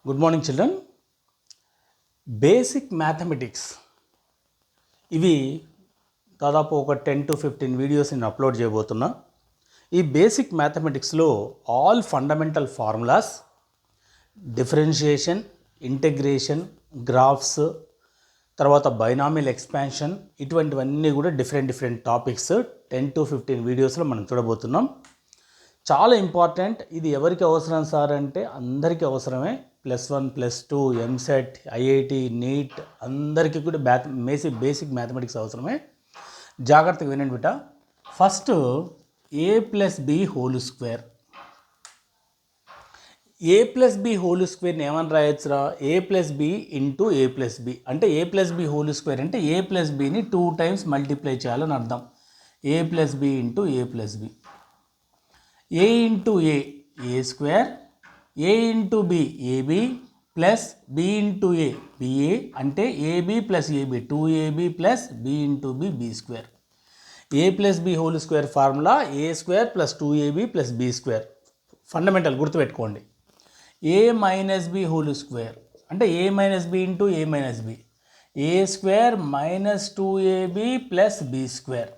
Good morning children. Basic mathematics ఇవి దాదాపు ఒక 10 to 15 వీడియోస్ నేను అప్లోడ్ చేయబోతున్నా. ఈ బేసిక్ మ్యాథమెటిక్స్లో all fundamental formulas, differentiation, integration, graphs, తర్వాత బైనామియల్ ఎక్స్పాన్షన్, ఇటువంటివన్నీ కూడా డిఫరెంట్ టాపిక్స్ 10 to 15 వీడియోస్లో మనం చూడబోతున్నాం. చాలా ఇంపార్టెంట్. ఇది ఎవరికి అవసరం సార్ అంటే అందరికీ అవసరమే. +1 +2 ఎంసెట్, ఐఐటి, నీట్ అందరికీ కూడా బేసిక్ మ్యాథమెటిక్స్ అవసరమే. జాగ్రత్తగా వినండి బిడ్డ. First a+b whole square. a+b whole స్క్వేర్ని ఏమని రాయొచ్చురా? a+b ఇంటూ a+b అంటే a+b హోల్ స్క్వేర్ అంటే a+bని 2 times మల్టిప్లై చేయాలని అర్థం. a+b into a+b. a into a square, a into b ab plus b into a ba అంటే ab plus ab 2ab plus b into b b square. a+b whole square formula a square plus 2ab plus b square. Fundamental గుర్తుపెట్టుకోండి. a minus b whole square అంటే a minus b into a minus b, a square minus 2ab plus b square.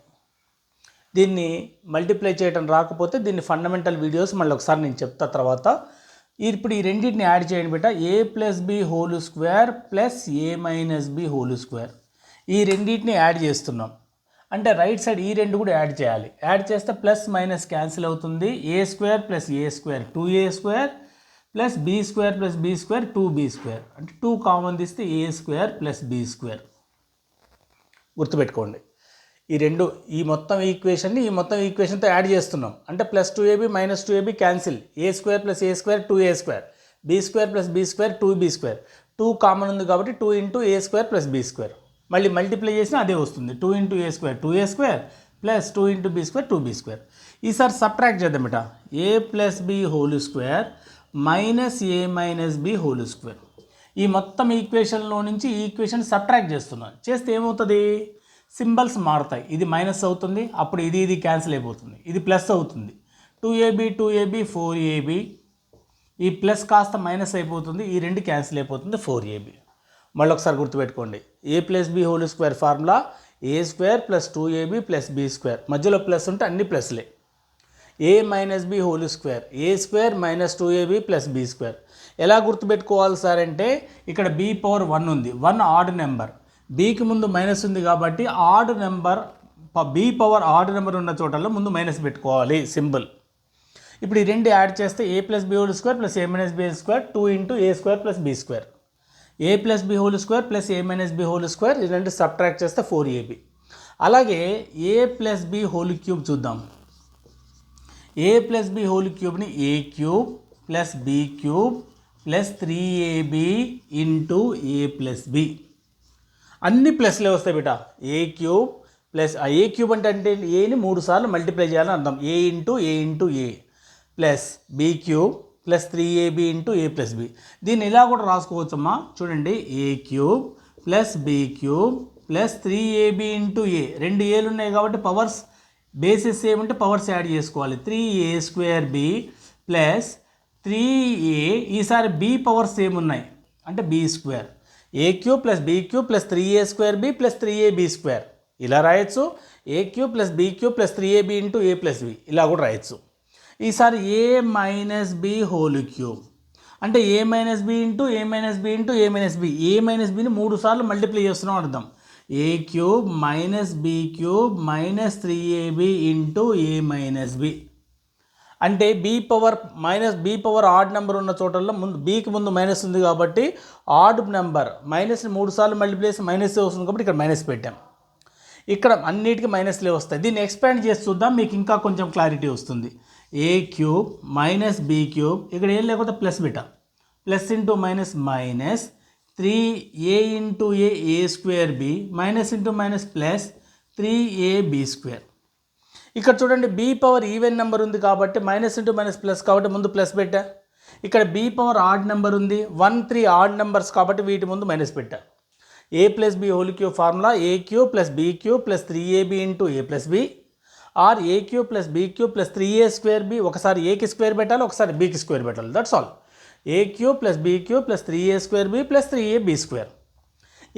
దీన్ని multiply చేయడం రాకపోతే దీన్ని fundamental videos మళ్ళీ ఒకసారి నేను చెప్తా తర్వాత. ఇప్పుడు ఈ రెండింటిని యాడ్ చేయండి బిడ్డ. a+b whole square plus a minus b whole square. ఈ రెండింటిని యాడ్ చేస్తున్నాం అంటే రైట్ సైడ్ ఈ రెండు కూడా యాడ్ చేయాలి. యాడ్ చేస్తే ప్లస్ మైనస్ క్యాన్సిల్ అవుతుంది. a square plus a square 2a square plus b square plus b square 2b square అంటే 2 కామన్ తీస్తే a square plus b square. గుర్తుపెట్టుకోండి. ఈ మొత్తం ఈక్వేషన్తో యాడ్ చేస్తున్నాం అంటే plus 2ab minus 2ab cancel, a square plus a square 2a square, b square plus b square 2b square. 2 common ఉంది కాబట్టి 2 into a square plus b square. మళ్ళీ multiply చేసినా అదే వస్తుంది. 2 into a square 2a square plus 2 into b square 2b square. ఈసారి subtract చేద్దాం బిడ్డ. a+b whole square minus a minus b whole square. ఈ మొత్తం ఈక్వేషన్లో నుంచి ఈ ఈక్వేషన్ సబ్ట్రాక్ట్ చేస్తున్నాను. చేస్తే ఏమవుతుంది? సింబల్స్ మారుతాయి. ఇది మైనస్ అవుతుంది, అప్పుడు ఇది క్యాన్సిల్ అయిపోతుంది. ఇది ప్లస్ అవుతుంది. 2ab 4ab, ఈ ప్లస్ కాస్త మైనస్ అయిపోతుంది, ఈ రెండు క్యాన్సిల్ అయిపోతుంది 4ab. మళ్ళీ ఒకసారి గుర్తుపెట్టుకోండి. a+b whole square formula a square plus 2ab plus b square. మధ్యలో ప్లస్ ఉంటే అన్ని ప్లస్లే. a minus b whole square a square minus 2ab plus b square. ఎలా గుర్తుపెట్టుకోవాలి సార్ అంటే ఇక్కడ b⁴1 ఉంది. 1 ఆడ్ నెంబర్, బీకి ముందు మైనస్ ఉంది కాబట్టి ఆడ్ నెంబర్, ఆడ్ నెంబర్ ఉన్న చోటల్లో ముందు మైనస్ పెట్టుకోవాలి సింబల్. ఇప్పుడు ఈ రెండు యాడ్ చేస్తే a+b whole square plus a minus b square 2 into a square plus b square. a+b whole square plus a minus b whole square, ఈ రెండు సబ్ట్రాక్ట్ చేస్తే 4ab. అలాగే a+b హోల్ క్యూబ్ చూద్దాం. a+b హోల్ క్యూబ్ని a cube plus b cube plus 3ab into a+b. అన్ని ప్లస్లే వస్తాయి బిడ్డ. a cube plus a cube అంటే ఏని 3 సార్లు మల్టిప్లై చేయాలని అర్థం. a into a plus b cube plus 3ab into a plus b. దీన్ని ఇలా కూడా రాసుకోవచ్చమ్మా. చూడండి, a cube plus b cube plus 3ab into a. రెండు ఏలు ఉన్నాయి కాబట్టి పవర్స్ బేసిస్ ఏమంటే పవర్స్ యాడ్ చేసుకోవాలి. 3a square b plus 3a, ఈసారి b పవర్స్ ఏమున్నాయి అంటే b square. a cube plus b cube plus 3a square b plus 3ab square ఇలా రాయొచ్చు. a cube plus b cube plus 3ab into a plus b ఇలా కూడా రాయొచ్చు. ఈసారి a minus b whole cube అంటే a minus b into a minus b into a minus b. a minus bని 3 సార్లు multiply చేస్తున్నాం అర్థం. a cube minus b cube minus 3ab into a minus b అంటే b ఆడ్ నెంబర్ ఉన్న చోటల్లో ముందు బీకి ముందు మైనస్ ఉంది కాబట్టి ఆడ్ నెంబర్ మైనస్ని 3 సార్లు మల్టిప్లై చేసి మైనస్ వస్తుంది కాబట్టి ఇక్కడ మైనస్ పెట్టాం. ఇక్కడ అన్నిటికీ మైనస్లే వస్తాయి. దీన్ని ఎక్స్పాండ్ చేసి చూద్దాం, మీకు ఇంకా కొంచెం క్లారిటీ వస్తుంది. a cube minus b cube, ఇక్కడ ఏం లేకపోతే plus beta, plus into minus minus 3a into a square b minus into minus plus 3ab square. ఇక్కడ చూడండి, b పవర్ ఈవెన్ నెంబర్ ఉంది కాబట్టి మైనస్ ఇంటూ మైనస్ ప్లస్ కాబట్టి ముందు ప్లస్ పెట్టా. ఇక్కడ b పవర్ ఆడ్ నెంబర్ ఉంది, 1 3 ఆడ్ నెంబర్స్ కాబట్టి వీటి ముందు మైనస్ పెట్టా. a+b whole cube formula a cube plus b cube plus 3ab into a plus b or a cube plus b cube plus 3a square b. ఒకసారి aకి square పెట్టాలి, ఒకసారి bకి స్క్వేర్ పెట్టాలి. That's all. A cube plus be cube plus 3a square B plus 3ab square.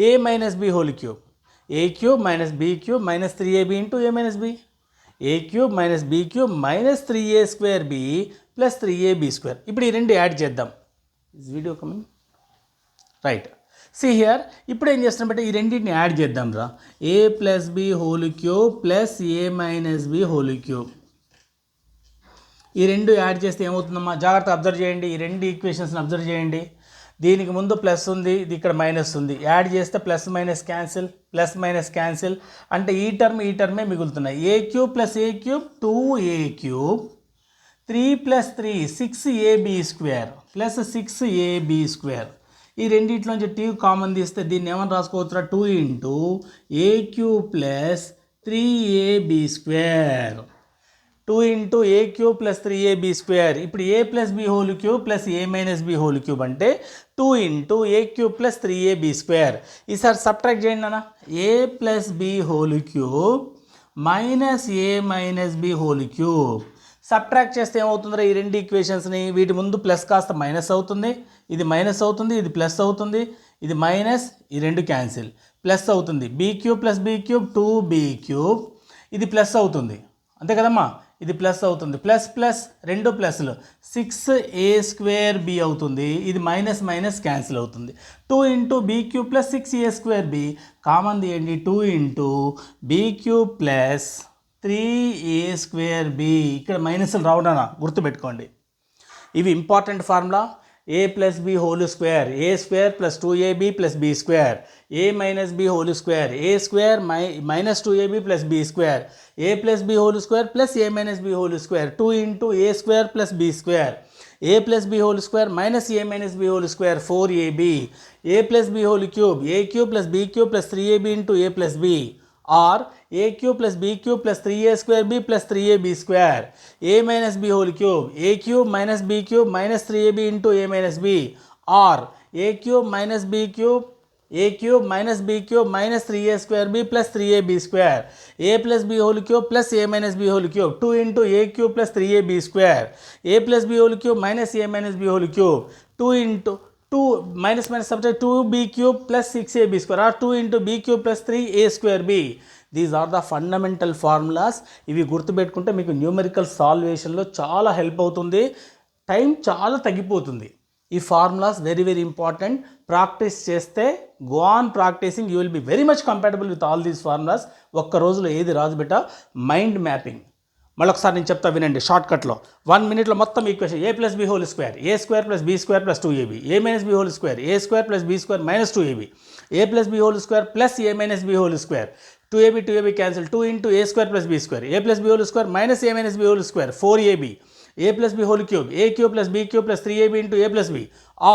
a minus B whole cube, A cube minus be cube minus 3ab into A minus b, a cube minus be cube minus 3a square B plus 3ab square. ఇప్పుడు ఈ రెండు add చేద్దాం. Is video coming right. See here ఇప్పుడు ఏం చేస్తున్నామంటే ఈ రెండింటిని add చేద్దాం రా. A plus B whole cube plus A minus B whole cube. ఈ రెండు యాడ్ చేస్తే ఏమవుతుందమ్మా, జాగ్రత్త అబ్జర్వ్ చేయండి. ఈ రెండు ఈక్వేషన్స్ని అబ్జర్వ్ చేయండి. దీనికి ముందు ప్లస్ ఉంది, ఇది ఇక్కడ మైనస్ ఉంది. యాడ్ చేస్తే plus minus cancel, plus minus cancel, అంటే ఈ టర్మే మిగులుతున్నాయి. A cube plus a cube 2a cube, 3 plus 3 6ab square plus 6ab square. ఈ రెండింటిలోంచి టీ కామన్ తీస్తే దీన్ని ఏమని రాసుకోవచ్చురా, 2 ఇంటూ ఏ cube plus 3ab square, 2 into ఏ క్యూబ్ ప్లస్ 3ab స్క్వేర్. ఇప్పుడు a plus B whole cube plus A minus B whole cube అంటే 2 into ఏ cube plus 3ab square. ఈసారి సబ్ట్రాక్ట్ చేయండి అన్న. A plus B whole cube minus A minus B whole cube. Subtract చేస్తే ఏమవుతుందో ఈ రెండు ఈక్వేషన్స్ని, వీటి ముందు ప్లస్ కాస్త మైనస్ అవుతుంది, ఇది మైనస్ అవుతుంది, ఇది ప్లస్ అవుతుంది, ఇది మైనస్, ఈ రెండు క్యాన్సిల్, ప్లస్ అవుతుంది. B cube plus be cube 2b cube, ఇది ప్లస్ అవుతుంది అంతే కదమ్మా, ఇది ప్లస్ అవుతుంది, ప్లస్ ప్లస్ రెండు ప్లస్లు 6a స్క్వేర్ బి అవుతుంది, ఇది మైనస్ మైనస్ క్యాన్సిల్ అవుతుంది. 2 into be cube plus 6a square b common తీయండి, 2 into be cube plus 3a square b. ఇక్కడ మైనస్లు రావడానా గుర్తుపెట్టుకోండి. ఇవి important formula. A plus B whole square, a square plus 2ab plus b square, A minus B whole square, a square minus 2ab plus b square, A plus B whole square plus A minus B whole square, 2 into a square plus b square, A plus B whole square minus A minus B whole square 4ab, a plus B whole cube, A cube plus b cube plus 3ab into A plus B, or A cube plus be cube plus 3a square B plus 3ab square, A minus B whole cube, A cube minus be cube minus 3ab into A minus B, or A cube minus be cube, A cube minus be cube minus 3a square B plus 3ab square, A plus B whole cube plus A minus B whole cube 2 into A cube plus 3ab square, A plus B whole cube minus A minus B whole cube 2 into 2 minus minus subject 2b cube plus 6ab square, or 2 into be cube plus 3a square b. These are the fundamental formulas. ఇవి గుర్తుపెట్టుకుంటే మీకు numerical సాల్వేషన్లో చాలా help అవుతుంది, time చాలా తగ్గిపోతుంది. ఈ formulas very very important. Practice చేస్తే go on practicing, you will be very much compatible with all these formulas. ఒక్క రోజులో ఏది రాదు బిడ్డ. మైండ్ మ్యాపింగ్ మళ్ళొకసారి నేను చెప్తా వినండి షార్ట్కట్లో. 1 మినిట్లో మొత్తం equation. A plus B whole square, a square plus b square plus 2ab, a minus B whole square, a square plus b square minus 2ab, a plus B whole square plus A minus B whole square, 2ab cancel, 2 into a square plus b square, A plus B whole square minus A minus B whole square 4ab, a plus B whole cube, A cube plus be cube plus 3ab into A plus B,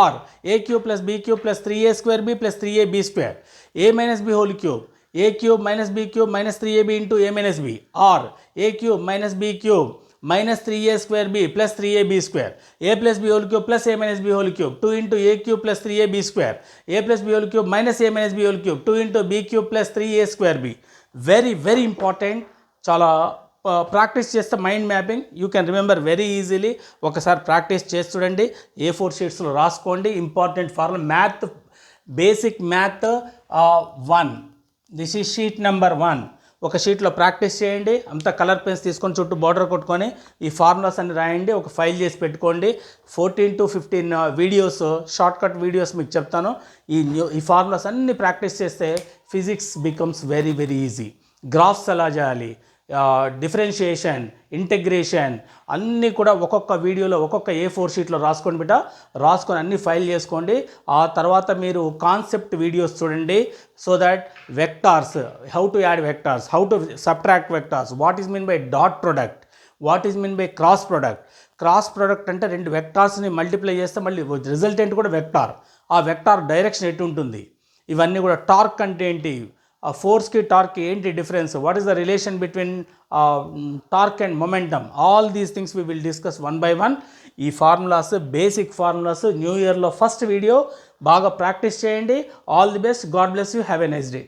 or A cube plus be cube plus 3a square B plus 3ab square, A minus B whole cube, A cube minus be cube minus 3ab into A minus B, or A cube minus be cube minus 3a square B plus 3ab square, A plus B whole cube plus A minus B whole cube 2 into A cube plus 3ab square, A plus B whole cube minus A minus B whole cube 2 into be cube plus 3a square B. Very very important. చాలా practice చేస్తే mind mapping you can remember very easily. ఒకసారి practice చేసి చూడండి, A4 షీట్స్లో రాసుకోండి. Important formula math, basic math 1. This is sheet number 1. ఒక షీట్లో practice చేయండి. అంతా కలర్ పెన్స్ తీసుకొని చుట్టూ బార్డర్ కొట్టుకొని ఈ ఫార్ములాస్ అన్ని రాయండి. ఒక ఫైల్ చేసి పెట్టుకోండి. 14 to 15 videos, short cut videos మీకు చెప్తాను. ఈ ఫార్ములాస్ అన్ని ప్రాక్టీస్ చేస్తే physics becomes very very easy. Graphs ఎలా చేయాలి, డిఫరెన్షియేషన్, ఇంటెగ్రేషన్ అన్నీ కూడా ఒక్కొక్క వీడియోలో ఒక్కొక్క A4 షీట్లో రాసుకోండి బిడ్డ. రాసుకొని అన్ని ఫైల్ చేసుకోండి. ఆ తర్వాత మీరు కాన్సెప్ట్ వీడియోస్ చూడండి. So that vectors, how to add vectors, how to subtract vectors, what is mean by dot product, what is mean by cross product. Cross product అంటే రెండు వెక్టార్స్ని మల్టిప్లై చేస్తే మళ్ళీ రిజల్టెంట్ కూడా వెక్టార్. ఆ వెక్టార్ డైరెక్షన్ ఎటు ఉంటుంది, ఇవన్నీ కూడా. టార్క్ అంటే ఏంటి, ఫోర్స్కి టార్క్కి ఏంటి difference, what is the relation between torque and momentum, all these things we will discuss 1 by 1. ఈ ఫార్ములాస్, బేసిక్ ఫార్ములాస్ న్యూ ఇయర్లో ఫస్ట్ వీడియో బాగా ప్రాక్టీస్ చేయండి. All the best. God bless you. Have a nice day.